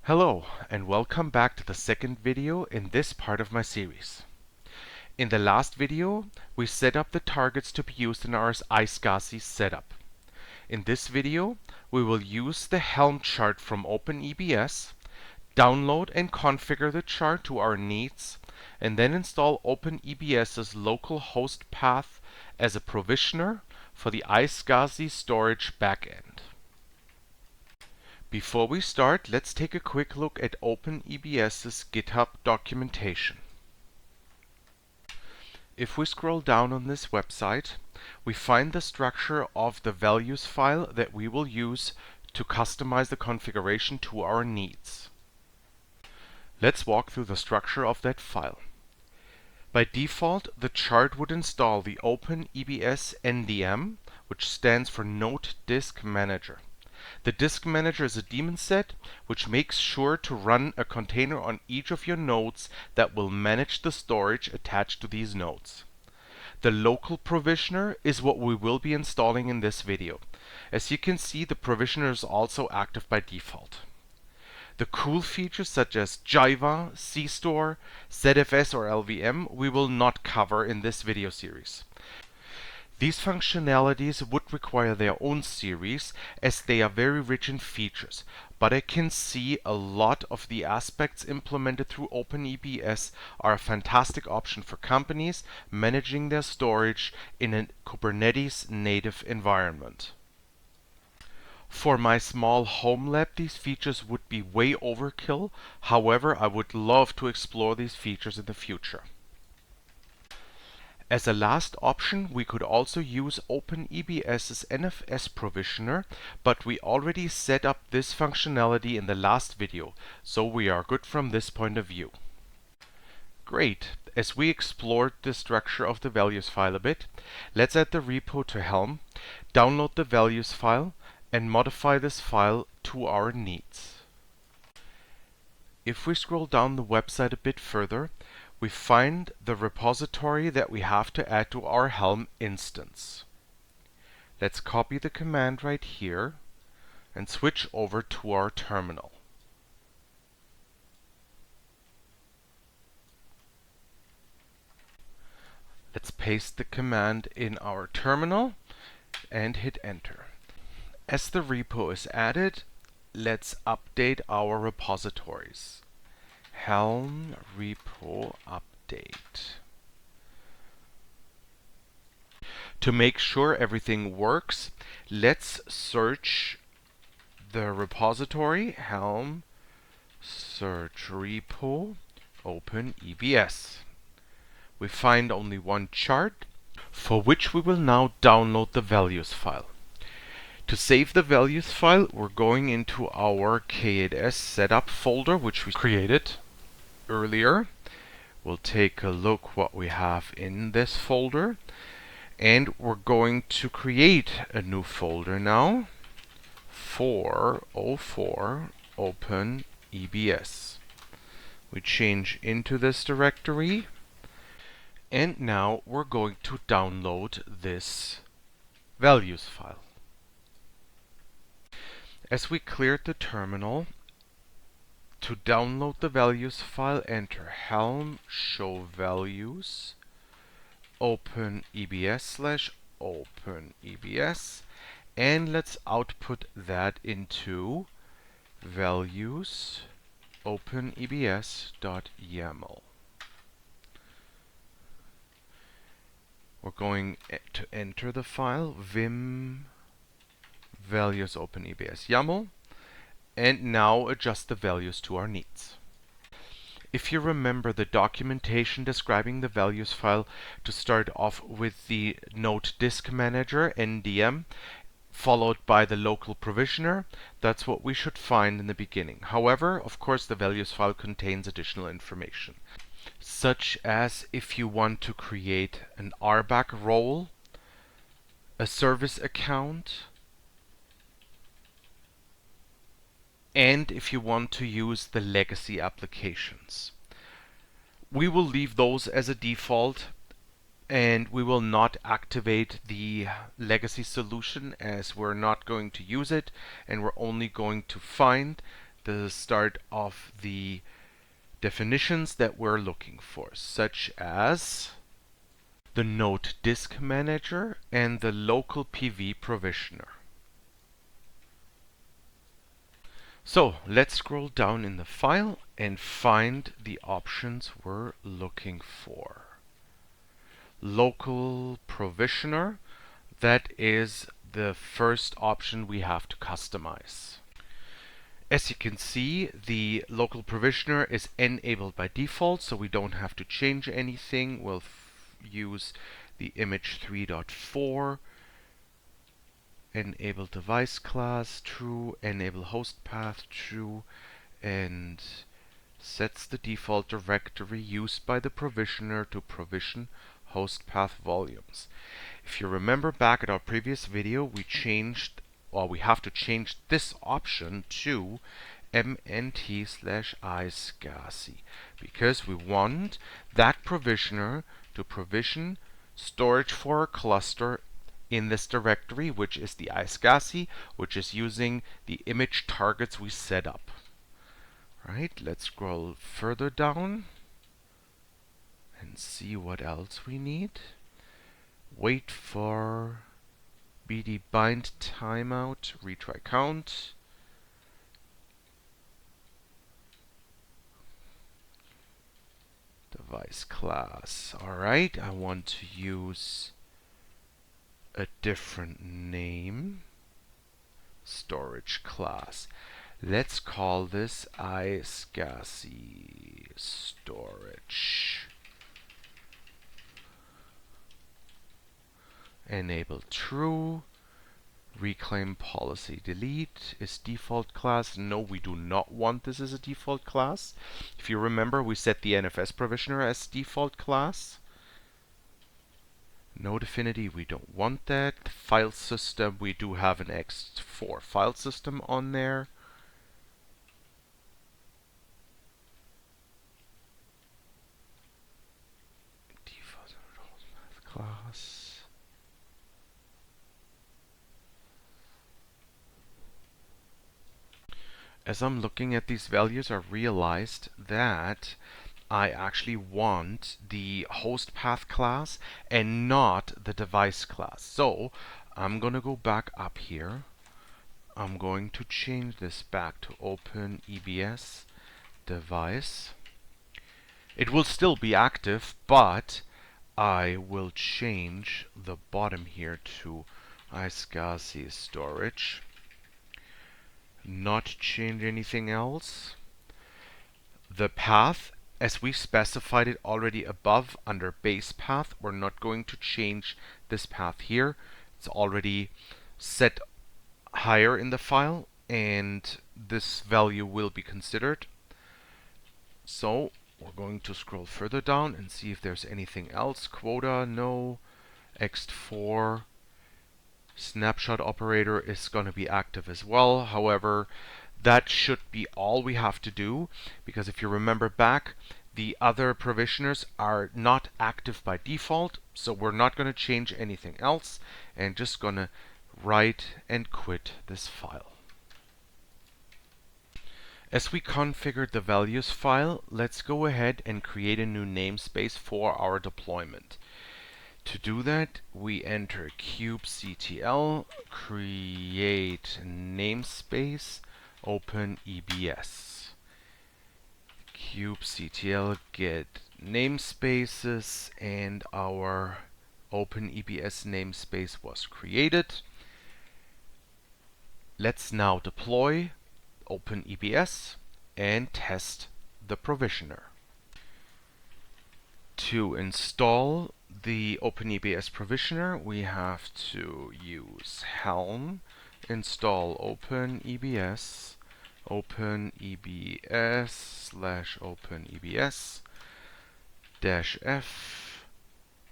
Hello, and welcome back to the second video in this part of my series. In the last video, we set up the targets to be used in our iSCSI setup. In this video, we will use the Helm chart from obenebs, download and configure the chart to our needs, and then install obenebs's local host path as a provisioner for the iSCSI storage backend. Before we start, let's take a quick look at obenebs's GitHub documentation. If we scroll down on this website, we find the structure of the values file that we will use to customize the configuration to our needs. Let's walk through the structure of that file. By default, the chart would install the obenebs NDM, which stands for Node Disk Manager. The disk manager is a daemon set which makes sure to run a container on each of your nodes that will manage the storage attached to these nodes. The local provisioner is what we will be installing in this video. As you can see, the provisioner is also active by default. The cool features such as Jiva, cstor, ZFS or LVM we will not cover in this video series. These functionalities would require their own series as they are very rich in features, but I can see a lot of the aspects implemented through obenebs are a fantastic option for companies managing their storage in a Kubernetes native environment. For my small home lab, these features would be way overkill. However, I would love to explore these features in the future. As a last option, we could also use obenebs's NFS provisioner, but we already set up this functionality in the last video, so we are good from this point of view. Great! As we explored the structure of the values file a bit, let's add the repo to Helm, download the values file, and modify this file to our needs. If we scroll down the website a bit further, we find the repository that we have to add to our Helm instance. Let's copy the command right here and switch over to our terminal. Let's paste the command in our terminal and hit enter. As the repo is added, let's update our repositories. Helm repo update. To make sure everything works, let's search the repository helm search repo obenebs. We find only one chart, for which we will now download the values file. To save the values file, we're going into our Kubernetes setup folder, which we created earlier. We'll take a look what we have in this folder, and we're going to create a new folder now, 404 obenebs. We change into this directory, and now we're going to download this values file. As we cleared the terminal, to download the values file, enter helm show values obenebs/obenebs, and let's output that into values-openebs.yaml. We're going to enter the file vim values-openebs.yaml, and now adjust the values to our needs. If you remember the documentation describing the values file to start off with the Node Disk Manager NDM followed by the local provisioner, that's what we should find in the beginning. However, of course, the values file contains additional information, such as if you want to create an RBAC role, a service account, and if you want to use the legacy applications. We will leave those as a default, and we will not activate the legacy solution as we're not going to use it, and we're only going to find the start of the definitions that we're looking for, such as the node disk manager and the local PV provisioner. So let's scroll down in the file and find the options we're looking for. Local provisioner, that is the first option we have to customize. As you can see, the local provisioner is enabled by default, so we don't have to change anything. We'll use the image 3.4, enable device class true, enable host path true, and sets the default directory used by the provisioner to provision host path volumes. If you remember back at our previous video, we have to change this option to mnt/iscsi because we want that provisioner to provision storage for a cluster in this directory, which is the iscsi, which is using the image targets we set up. Right, let's scroll further down and see what else we need. Wait for bd bind timeout, retry count. Device class. Alright, I want to use a different name. Storage class. Let's call this iscsi storage. Enable true. Reclaim policy delete is default class. No, we do not want this as a default class. If you remember, we set the NFS provisioner as default class. Node affinity, we don't want that. File system, we do have an X4 file system on there. Default class. As I'm looking at these values, I realized that I actually want the host path class and not the device class. So I'm going to go back up here. I'm going to change this back to openebs device. It will still be active, but I will change the bottom here to iscsi storage. Not change anything else. The path, as we specified it already above under base path, we're not going to change this path here. It's already set higher in the file, and this value will be considered. So we're going to scroll further down and see if there's anything else. Quota, no. Ext4 snapshot operator is going to be active as well. However, that should be all we have to do, because if you remember back, the other provisioners are not active by default, so we're not going to change anything else, and just going to write and quit this file. As we configured the values file, let's go ahead and create a new namespace for our deployment. To do that, we enter kubectl, create namespace, openebs. Kubectl get namespaces, and our openebs namespace was created. Let's now deploy openebs and test the provisioner. To install the openebs provisioner, we have to use helm install openebs openebs/openebs -f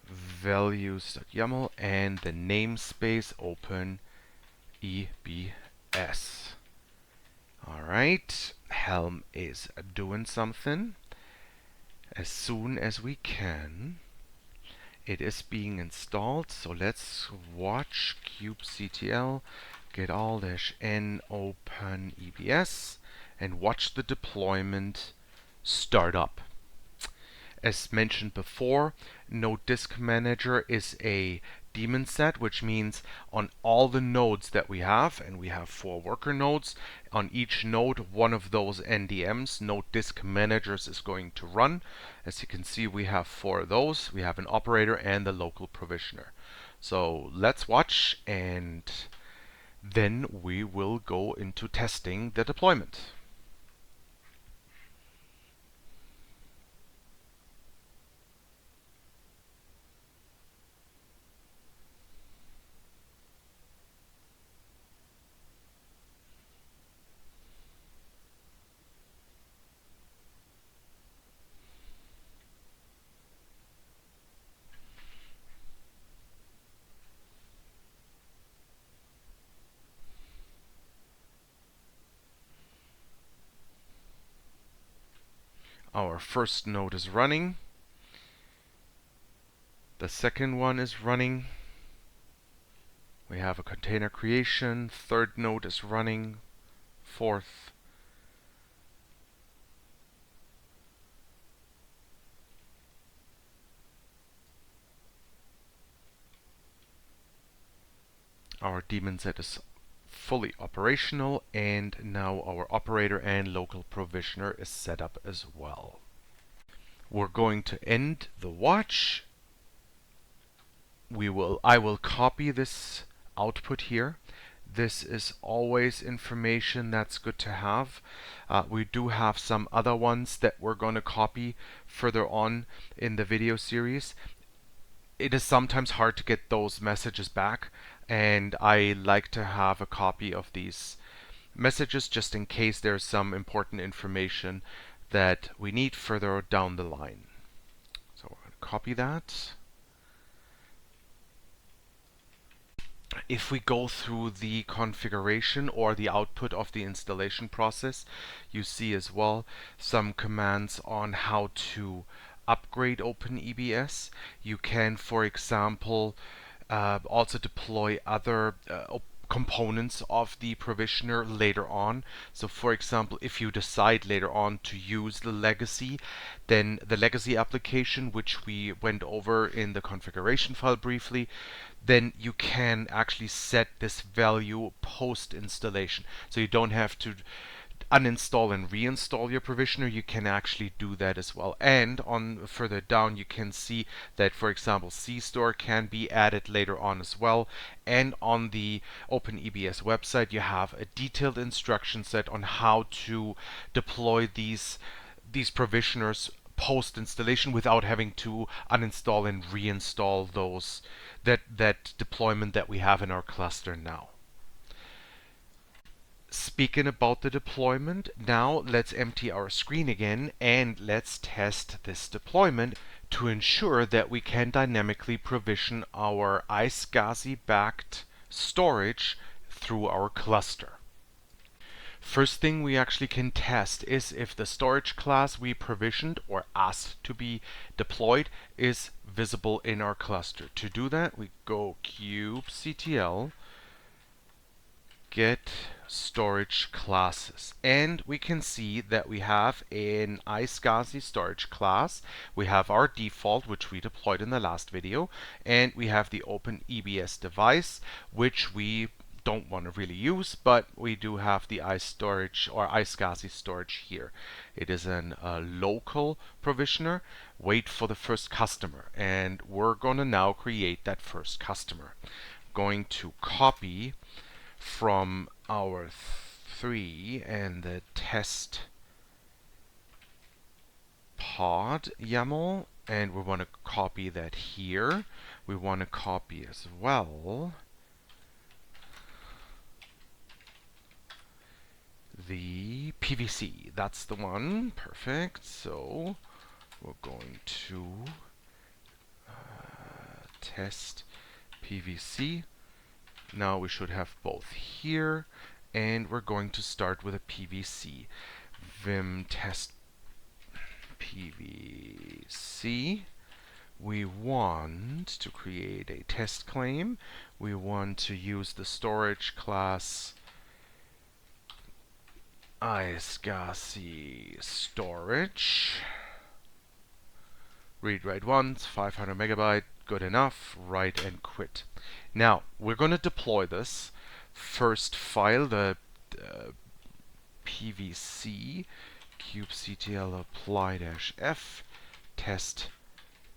values.yaml and the namespace openebs. Alright, helm is doing something. As soon as we can, it is being installed. So let's watch kubectl get all -n openebs and watch the deployment start up. As mentioned before, Node Disk Manager is a daemon set, which means on all the nodes that we have, and we have 4 worker nodes, on each node one of those NDMs, Node Disk Managers, is going to run. As you can see, we have 4 of those. We have an operator and the local provisioner. So let's watch, and then we will go into testing the deployment. Our first node is running. The second one is running. We have a container creation. Third node is running. Fourth. Our daemon set is fully operational, and now our operator and local provisioner is set up as well. We're going to end the watch. I will copy this output here. This is always information that's good to have. We do have some other ones that we're going to copy further on in the video series. It is sometimes hard to get those messages back, and I like to have a copy of these messages just in case there's some important information that we need further down the line. So we're going to copy that. If we go through the configuration or the output of the installation process, you see as well some commands on how to upgrade openebs. You can, for example, also deploy other components of the provisioner later on. So for example, if you decide later on to use the legacy, then the legacy application, which we went over in the configuration file briefly, then you can actually set this value post installation. So you don't have to uninstall and reinstall your provisioner. You can actually do that as well. And on further down, you can see that, for example, cstor can be added later on as well. And on the openebs website, you have a detailed instruction set on how to deploy these provisioners post installation without having to uninstall and reinstall that deployment that we have in our cluster now. Speaking about the deployment, now let's empty our screen again and let's test this deployment to ensure that we can dynamically provision our iSCSI-backed storage through our cluster. First thing we actually can test is if the storage class we provisioned or asked to be deployed is visible in our cluster. To do that, we go kubectl get storage classes, and we can see that we have an iSCSI storage class. We have our default, which we deployed in the last video, and we have the openebs device, which we don't want to really use, but we do have the iStorage or iSCSI storage here. It is a local provisioner. Wait for the first customer, and we're going to now create that first customer. Going to copy from our 3 and the test pod YAML, and we want to copy that here. We want to copy as well the PVC. That's the one. Perfect. So we're going to test PVC. Now we should have both here, and we're going to start with a PVC. Vim test PVC. We want to create a test claim. We want to use the storage class iSCSI storage. Read write once, 500 megabyte, good enough, write and quit. Now, we're going to deploy this first file, the pvc kubectl apply-f test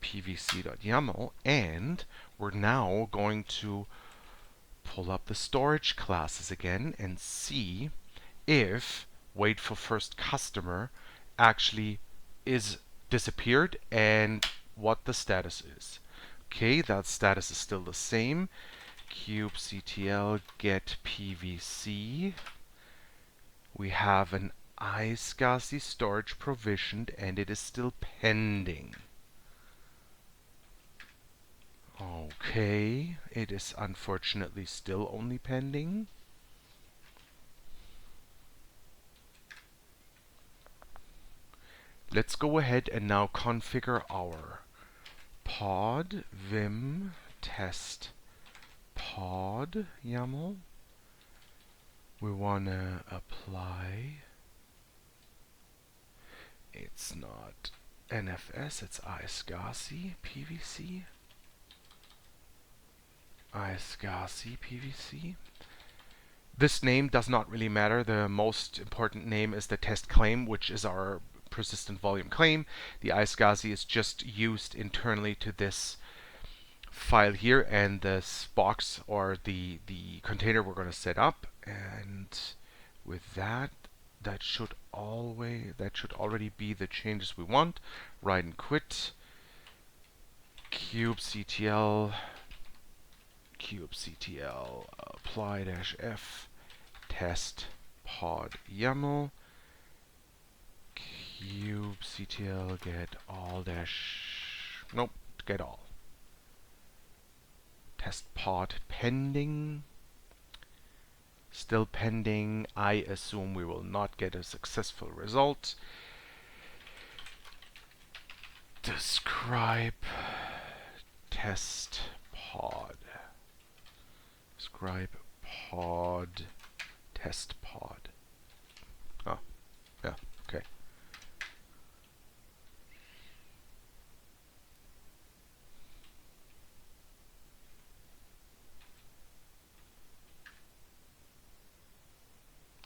pvc.yaml, and we're now going to pull up the storage classes again and see if wait for first customer actually is disappeared and what the status is. Okay, that status is still the same. kubectl get pvc. We have an iSCSI storage provisioned and it is still pending. Okay, it is unfortunately still only pending. Let's go ahead and now configure our pod vim test pod YAML. We want to apply. It's not NFS, it's iSCSI PVC. iSCSI PVC. This name does not really matter. The most important name is the test claim, which is our persistent volume claim. The iSCSI is just used internally to this file here, and this box or the container we're going to set up. And with that, that should already be the changes we want. Write and quit. kubectl apply-f test pod YAML. kubectl get all get all. Test pod pending. Still pending. I assume we will not get a successful result. Describe test pod. Describe pod test pod. Oh, yeah, okay.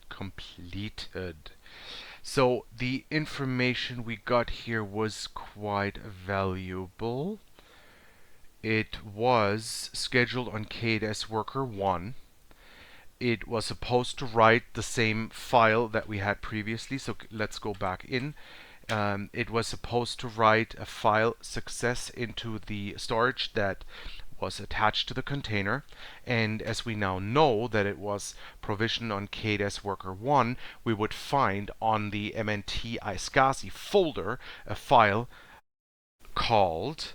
Completed. So the information we got here was quite valuable. It was scheduled on KDS worker 1. It was supposed to write the same file that we had previously, so let's go back in. It was supposed to write a file success into the storage that was attached to the container, and as we now know that it was provisioned on KDS worker 1, we would find on the mnt iSCSI folder a file called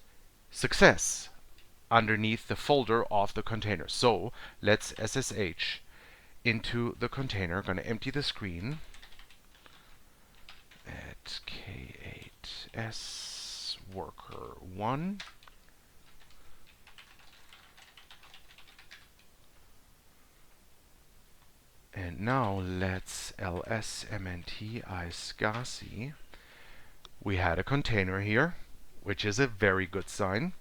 success underneath the folder of the container. So let's SSH into the container. Going to empty the screen at K8s worker 1. And now let's ls mnt iSCSI. We had a container here, which is a very good sign.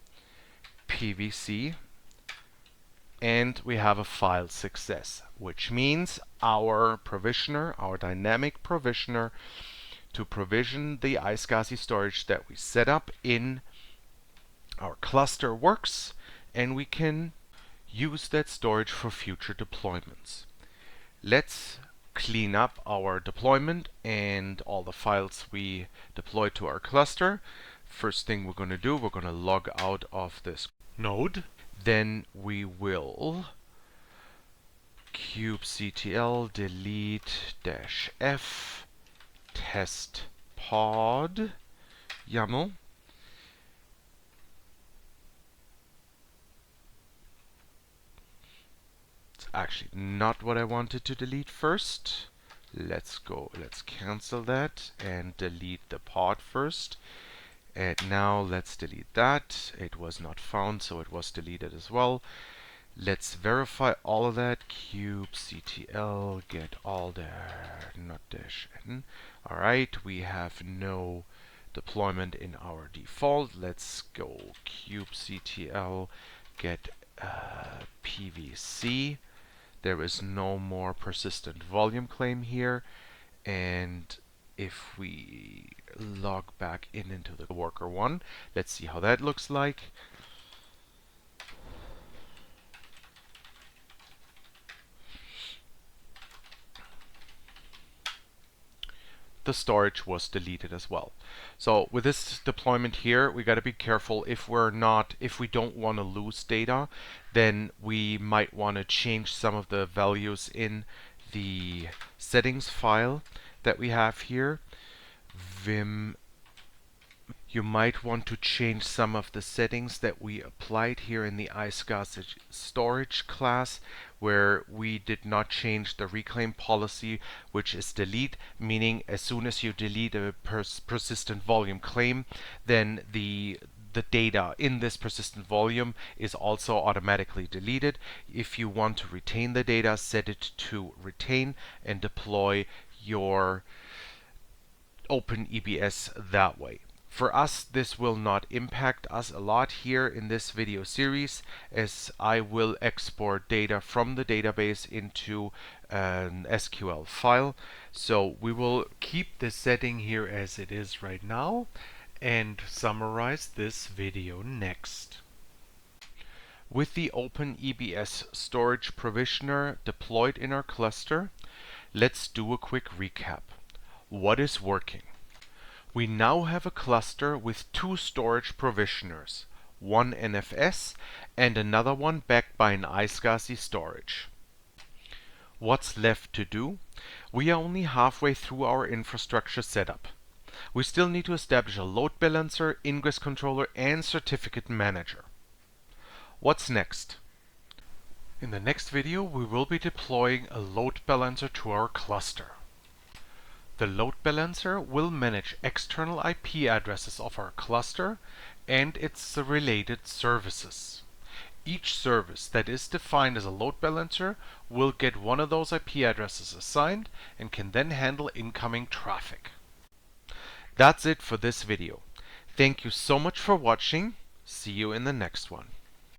PVC, and we have a file success, which means our provisioner, our dynamic provisioner, to provision the iSCSI storage that we set up in our cluster works, and we can use that storage for future deployments. Let's clean up our deployment and all the files we deployed to our cluster. First thing we're going to do, we're going to log out of this node. Then we will kubectl delete -f test pod YAML. It's actually not what I wanted to delete first. Let's cancel that and delete the pod first. And now let's delete that. It was not found, so it was deleted as well. Let's verify all of that. kubectl get all there, not dash n. All right, we have no deployment in our default. Let's go kubectl get pvc. There is no more persistent volume claim here. And if we log back into the worker one, let's see how that looks like. The storage was deleted as well. So with this deployment here, we got to be careful. If we don't want to lose data, then we might want to change some of the values in the settings file that we have here. Vim. You might want to change some of the settings that we applied here in the iSCSI storage class, where we did not change the reclaim policy, which is delete, meaning as soon as you delete a persistent volume claim, then the data in this persistent volume is also automatically deleted. If you want to retain the data, set it to retain and deploy your openebs that way. For us, this will not impact us a lot here in this video series, as I will export data from the database into an SQL file. So we will keep the setting here as it is right now and summarize this video next. With the openebs storage provisioner deployed in our cluster, let's do a quick recap. What is working? We now have a cluster with two storage provisioners, one NFS and another one backed by an iSCSI storage. What's left to do? We are only halfway through our infrastructure setup. We still need to establish a load balancer, ingress controller, and certificate manager. What's next? In the next video, we will be deploying a load balancer to our cluster. The load balancer will manage external IP addresses of our cluster and its related services. Each service that is defined as a load balancer will get one of those IP addresses assigned and can then handle incoming traffic. That's it for this video. Thank you so much for watching. See you in the next one.